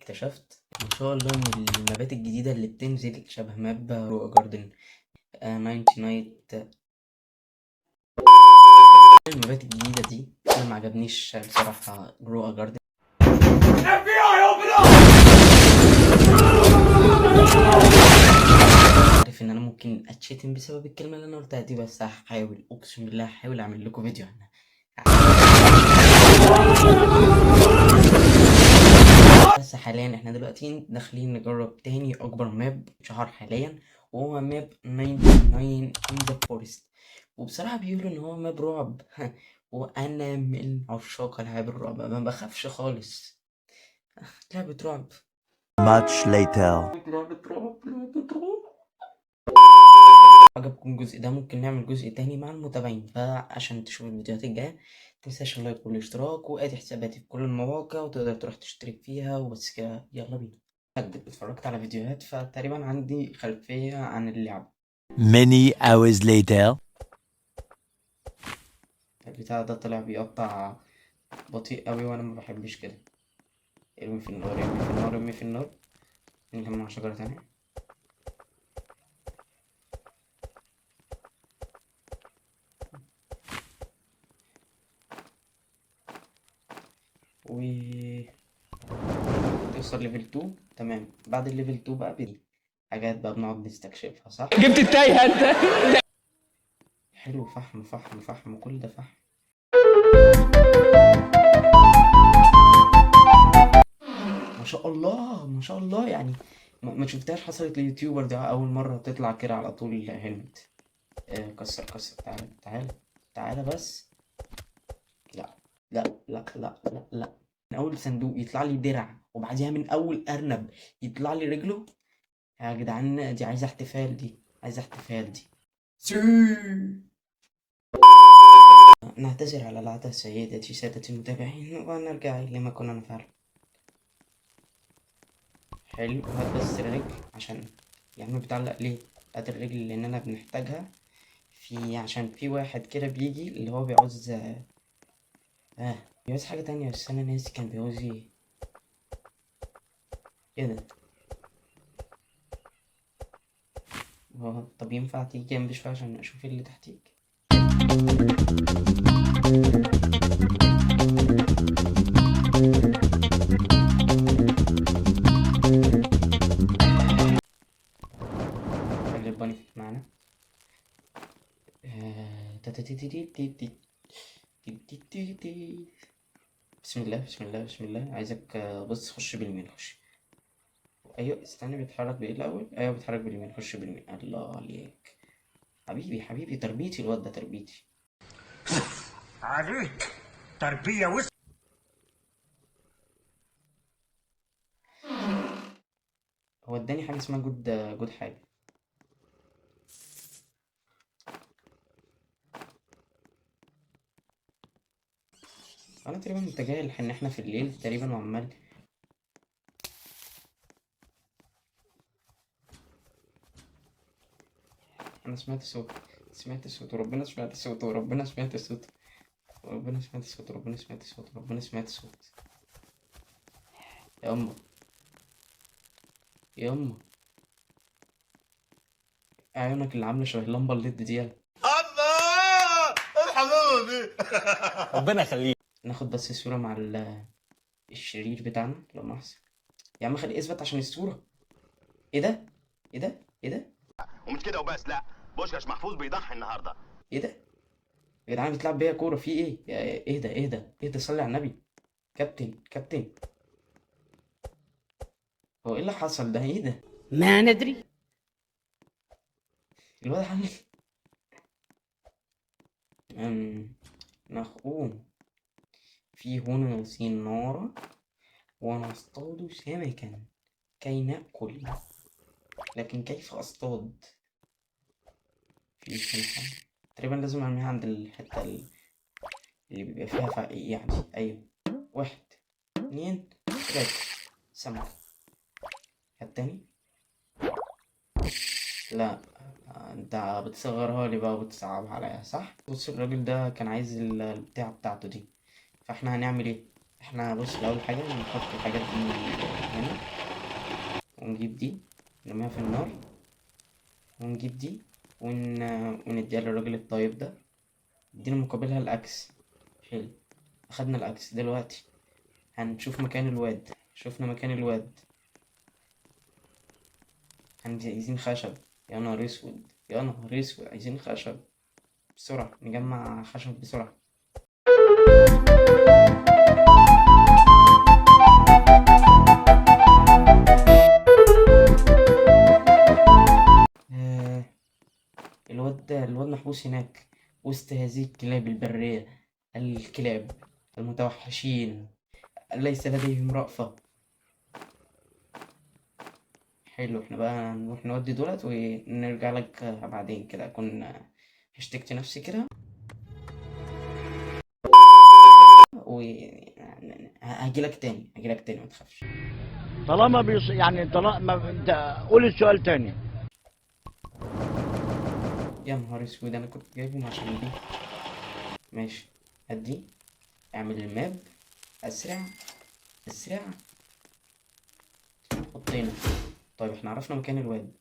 اكتشفت ما شاء الله ان المابات الجديدة اللي بتنزل شبه ماب رو جاردن 99. المابات الجديدة دي انا ما عجبنيش بصراحة رو جاردن. عارف ان انا ممكن اتشتم بسبب الكلمة اللي انا قلتها دي، بس هحاول، اقسم بالله هحاول اعمل لكم فيديو عنها. بس حاليا احنا دلوقتي داخلين نجرب تاني اكبر ماب شهر حاليا، وهو ماب 99 in the forest. وبصراحة بيقولوا ان هو ماب رعب وانا من عشاق العاب الرعب، ما بخافش خالص. لعبة رعب. Much later. لعبة رعب. عجبكم الجزء ده ممكن نعمل جزء تاني مع المتابعين، فعشان تشوفوا الفيديوهات الجاية متنساش اللايك والاشتراك، وادي حساباتي في كل المواقع وتقدر تروح تشترك فيها. وبس كده، يلا بينا. اتفرجت على فيديوهات فتقريبا عندي خلفية عن اللعبة. Many hours later. البتاع ده طلع بيقطع بطيء قوي وانا ما بحبش كده. ارمي في النار، ارمي في النار، ارمي في النار. نكمل مع شجرة تانية. و توصل ليفل 2. تمام، بعد الليفل 2 بقى بدي حاجات بقى بنقعد نستكشفها، صح؟ جبت التايهة انت. حلو، فحم فحم فحم، كل ده فحم. ما شاء الله ما شاء الله، يعني ما شفتهاش حصلت لليوتيوبر ده، اول مرة تطلع كده على طول هيلمت. كسر كسر، تعالى تعالى تعالى بس. لا لا لا لا لا لا، من اول صندوق يطلع لي درع، وبعديها من اول ارنب يطلع لي رجله. يا جدعان دي عايزة احتفال، دي عايزة احتفال دي. سي. نعتذر على العادة سيدتي سادتي المتابعين، ونرجع لما كنا نفعل. حلو، هات بس الرجل عشان يعني بتعلق ليه. هات الرجل لأننا بنحتاجها عشان في واحد كده بيجي اللي هو بيعوز بيعوز حاجة تانية، بس أنا ناسي كان بيعوز ايه ده. طب ينفع تيجي جنبي شوية عشان أشوف اللي تحتيك؟ خلي الباني معانا. بسم الله بسم الله بسم الله. عايزك بص، خش باليمين، خش. ايوه استنى، بيتحرك بايه الاول؟ ايوه بيتحرك باليمين، خش باليمين. الله عليك حبيبي حبيبي، تربيتي الواد ده، تربيتي عليك تربية هو اداني حاجه اسمها جود حاجه. انا تقريبا متجاهل ان احنا في الليل تقريبا، وعمال انا سمعت صوت، سمعت صوت وربنا سمعت صوت وربنا سمعت صوت وربنا سمعت صوت وربنا سمعت صوت وربنا سمعت صوت. يا اما يا اما عيونك اللي عامله شبه اللمبه الليد دي، يلا. الله الحمامة ربنا يخليك. ناخد بس الصوره مع الشرير بتاعنا لو مؤاخذة. يا عم خلي اثبت عشان الصوره. ايه ده ايه ده ايه ده ومش كده وبس، لا بوشكاش محفوظ بيضحي النهارده. ايه ده يا جدعان، بتلعب بيا كوره في ايه؟ اهدى اهدى اهدى، صلي على النبي. كابتن كابتن، هو ايه اللي حصل ده؟ ايه ده؟ ما ندري. الواد عامل نخوم في هنا سنارة ونصطاد سمكا كي نأكل، لكن كيف أصطاد؟ في سمكة تقريبا لازم أرميها عند الحتة اللي بيبقى فيها يعني. أيوه، 1 2 3 سمكة. التاني لا. انت بتصغرها لي بقى وبتصعبها عليا، صح؟ بص الراجل ده كان عايز البتاعة بتاعته دي، فاحنا هنعمل ايه؟ احنا بص، اول حاجة نحط الحاجات دي هنا. نجيب دي نرميها في النار، ونجيب دي ونديها للراجل الطيب ده، ادينا مقابلها الأكس. حلو، أخدنا الأكس. دلوقتي هنشوف مكان الواد. شوفنا مكان الواد، عايزين خشب. يا نهار اسود، يا نهار اسود، عايزين خشب بسرعة، نجمع خشب بسرعة. آه، الواد محبوس هناك وسط هذه الكلاب البرية، الكلاب المتوحشين ليس لديهم رأفة. حلو، احنا بقى نروح نودي دولت ونرجع لك بعدين كده أكون هشتكت نفسي كده وهجيلك تاني، متخافش. طالما يعني طالما انت قول السؤال تاني. يا نهار اسود، انا كنت جايبهم عشان دي. ماشي، هدي، اعمل الماب اسرع اسرع. حطينا. طيب احنا عرفنا مكان الواد،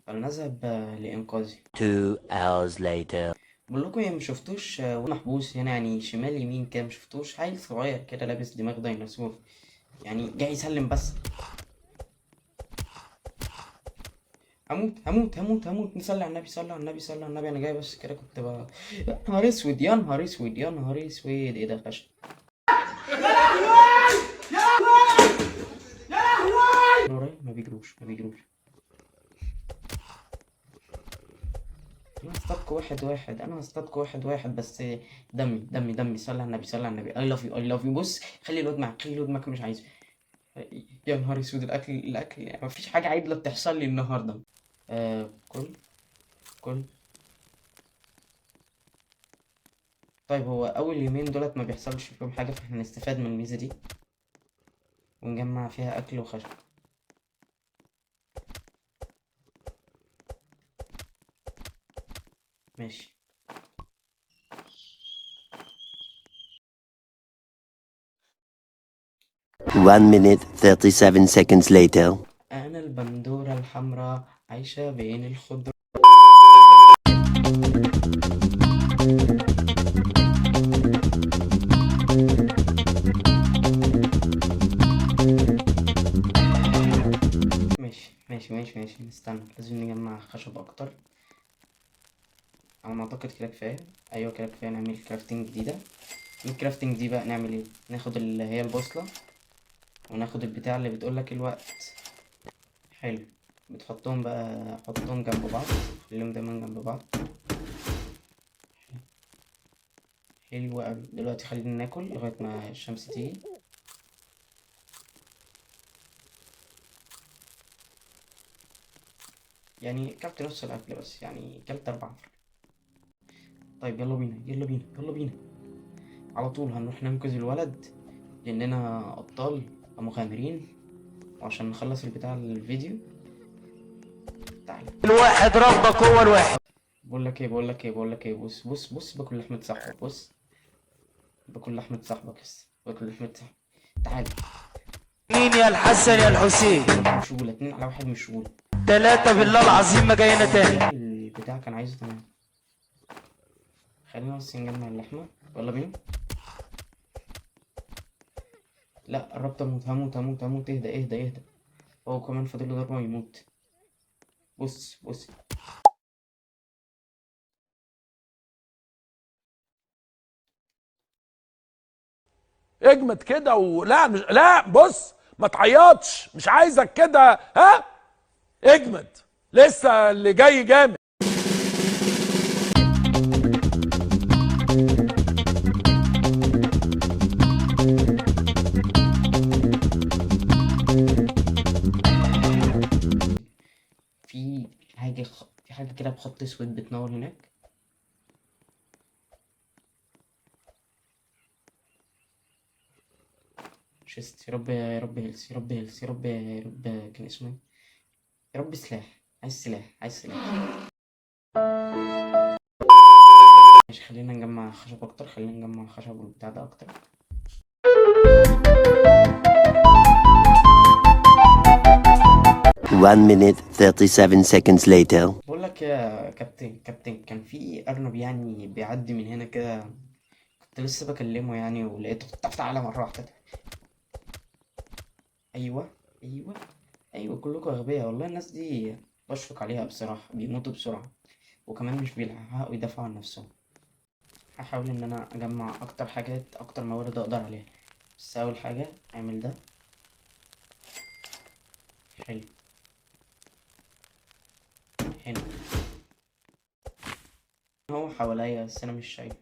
فلنذهب لإنقاذه. 2 hours later. بقول لكم يا مشفتوش واد محبوس هنا يعني شمال يمين كده، مشفتوش عيل صغير كده لابس دماغ ديناصور يعني جاي يسلم بس. هموت. نصلي على النبي، صلي على النبي، صلي على النبي. انا جاي بس كده كنت بقى يا نهار اسود، يا نهار اسود، يا نهار اسود، ايه ده خشب. ما بيجروش. انا هصطادكوا واحد واحد بس. دمي، صلي على النبي، صلي على النبي. اي لاف يو. بص، خلي الواد معاك، مش عايزه. يا نهار اسود، الاكل يعني مفيش حاجه عدله بتحصل لي النهارده. كل. طيب هو اول يومين دولت ما بيحصلش فيهم حاجه، فاحنا نستفاد من الميزه دي ونجمع فيها اكل وخشب. ماشي. 1 minute 37 seconds later. انا البندوره الحمراء عايشه بين الخضره. ماشي، نستنى، لازم نجمع خشب اكتر. على ما اعتقد كده كفايه. ايوه كده كفايه، نعمل كرافتنج جديده. الكرافتنج دي بقى نعمل ايه؟ ناخد اللي هي البوصله، وناخد البتاع اللي بتقولك الوقت. حلو، بتحطهم بقى، حطهم جنب بعض، خليهم دايما جنب بعض. حلو اوي. دلوقتي خلينا ناكل لغايه ما الشمس تيجي. يعني كلت نص الاكل بس، يعني كلت 4. طيب يلا بينا على طول هنروح ننقذ الولد لاننا ابطال ومغامرين، وعشان نخلص البتاع الفيديو. تعالى. الواحد ربك هو الواحد. بقول لك ايه، بص باكل لحمة صاحبك. بص، باكل لحمة صاحبك. تعالى. مين يا الحسن يا الحسين؟ مش رجولة، 2 على 1 مش رجولة. 3 بالله العظيم ما جاينا تاني. البتاع كان عايزه تمام. خلينا بس نجمع اللحمة، يلا بينا. لا قربت اموت. اهدى. هو كمان فاضل له ضربة ويموت. بص. اجمد كده ولا مش لا بص ما تعيطش، مش عايزك كده، ها اجمد، لسه اللي جاي جامد. في حاجة كده بخط اسود بتنور هناك. شست، يا رب هيلث، يا رب كان اسمه ايه؟ يا رب سلاح، عايز سلاح. ماشي، خلينا نجمع خشب اكتر، والبتاع ده اكتر. 1 minute 37 seconds later. بقول لك يا كابتن كان في ارنب يعني بيعدي من هنا كده، كنت لسه بكلمه يعني ولقيته تعالى مره واحده. ايوه ايوه ايوه، كلكم اغبياء والله. الناس دي بشفق عليها بصراحه، بيموتوا بسرعه وكمان مش بيلحقوا يدافعوا عن نفسهم. هحاول ان انا اجمع اكتر حاجات، اكتر موارد اقدر عليها. بس اول حاجه اعمل ده. حلو حلو. هو حواليا بس انا مش شايف.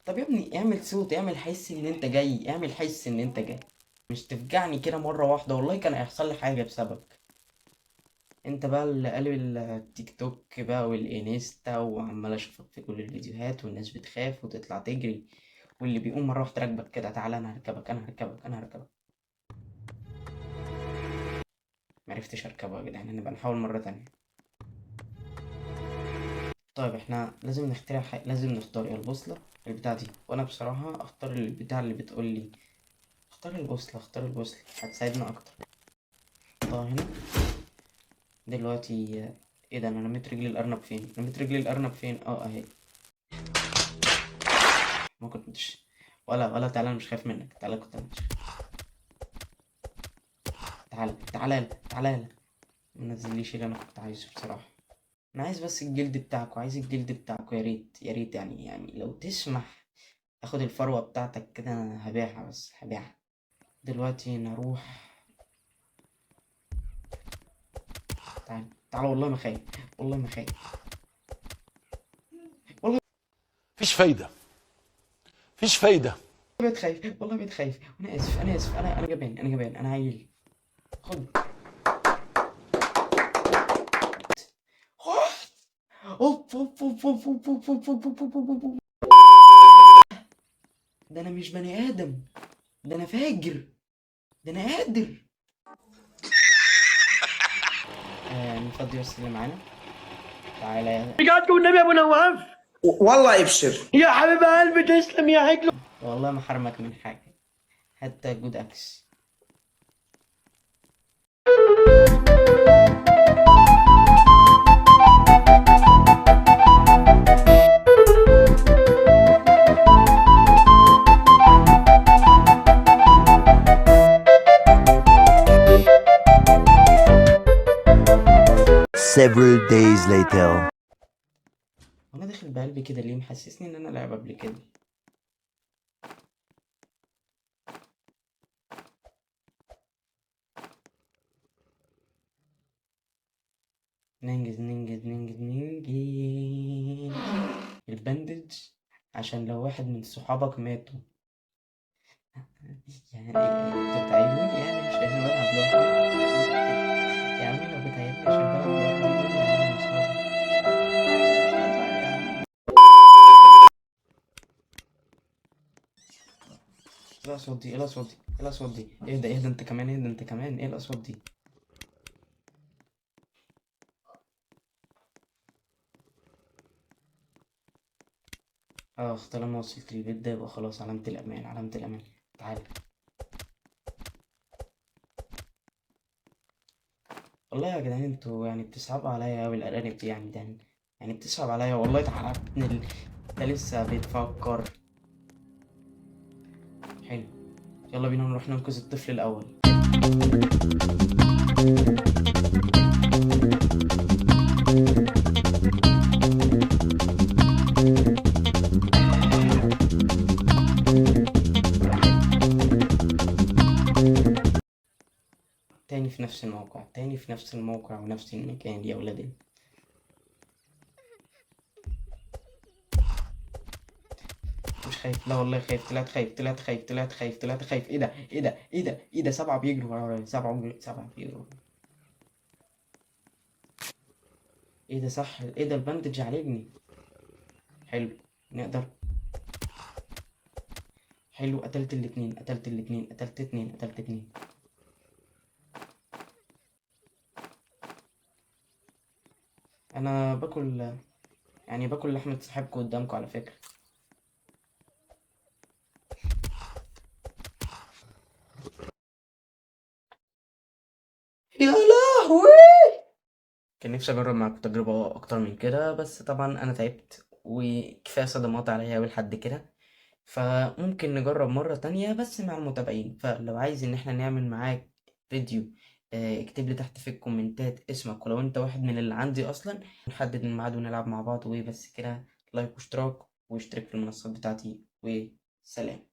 طب يا ابني اعمل صوت، اعمل حس ان انت جاي، اعمل حس ان انت جاي، مش تفجعني كده مرة واحدة. والله كان هيحصل لي حاجة بسببك. انت بقى اللي قلب التيك توك بقى والانستا، وعمال اشوفك في كل الفيديوهات والناس بتخاف وتطلع تجري، واللي بيقوم مرة واحدة راكبك كده. تعالى انا هركبك انا هركبك انا هركبك. معرفتش اركبه يا جدعان، نبقى نحاول مرة تانية. طيب احنا لازم نخترع حاجة، لازم نختار يا البوصلة البتاع دي، وانا بصراحة اختار البتاع اللي بتقولي. اختار البوصلة، اختار البوصلة هتساعدنا اكتر. احطها هنا دلوقتي. ايه ده، انا رميت رجلي الارنب فين؟ رميت رجلي الارنب فين؟ اه اهي. ما كنتش ولا تعالى، انا مش خايف منك. تعالى كنت انا مش خايف. تعالى يلا. ما نزليش اللي انا كنت عايزه بصراحة. انا عايز بس الجلد بتاعكو، عايز الجلد بتاعكو، يا ريت يا ريت يعني لو تسمح اخد الفروة بتاعتك كده. انا هبيعها، بس هبيعها دلوقتي. نروح. تعال والله ما خايف، والله ما خايف. مفيش فايده، مفيش فايده. بقيت خايف والله، بقيت خايف. انا اسف انا اسف، انا جبان انا عيل. خد. اوب اوب اوب اوب اوب اوب اوب اوب اوب اوب اوب. ده انا مش بني ادم، ده انا فاجر، ده انا قادر. نفضي بس اللي معانا. تعالى يا بجد والنبي يا ابو نواف. والله ابشر. يا حبيب قلبي تسلم يا حجلو. والله ما حرمك من حاجه، حتى جود اكس. Several days later. وانا داخل بقلبي كده ليه؟ محسسني ان انا لعب قبل كده. ننجز البندج، عشان لو واحد من صحابك ماتوا. يعني انتوا بتعيروني يعني عشان انا بلعب لوحدي؟ يا عم لو بتعيرني عشان بلعب لوحدي قول يا عم مش هزعل، مش هزعل يا عم. ايه الاصوات دي؟ ايه الاصوات دي؟ ايه الاصوات دي؟ اهدى انت كمان، اهدى انت كمان. ايه الاصوات دي؟ طالما وصلت البيت ده يبقى خلاص. علامة الأمان، علامة الأمان. تعالى. والله يا جدعان انتوا يعني بتصعبوا عليا أوي الأرانب دي يعني. ده يعني بتصعب عليا والله. تعالى ده لسه بيتفكر. حلو، يلا بينا نروح ننقذ الطفل الأول. تاني في نفس الموقع، تاني في نفس الموقع ونفس المكان يا ولادي. مش خايف، لا والله خايف. طلعت خايف، طلعت خايف، طلعت خايف، طلعت خايف. ايه ده ايه ده ايه ده ايه ده؟ 7 بيجروا ورايا، 7 بيجروا. ايه ده؟ صح، ايه ده؟ الباندج عالجني. حلو، نقدر. حلو، قتلت الاتنين، قتلت الاتنين، قتلت اتنين، قتلت اتنين. انا باكل يعني، باكل لحمة صاحبكم قدامكم على فكرة. كان نفسي اجرب معاكم تجربة اكتر من كده، بس طبعا انا تعبت وكفاية صدمات عليا أوي لحد كده. فممكن نجرب مرة تانية بس مع المتابعين. فلو عايز ان احنا نعمل معاك فيديو، اكتب لي تحت في الكومنتات اسمك، ولو انت واحد من اللي عندي اصلا نحدد الميعاد ونلعب مع بعض. وبس كده، لايك واشتراك، واشترك في المنصات بتاعتي، وسلام.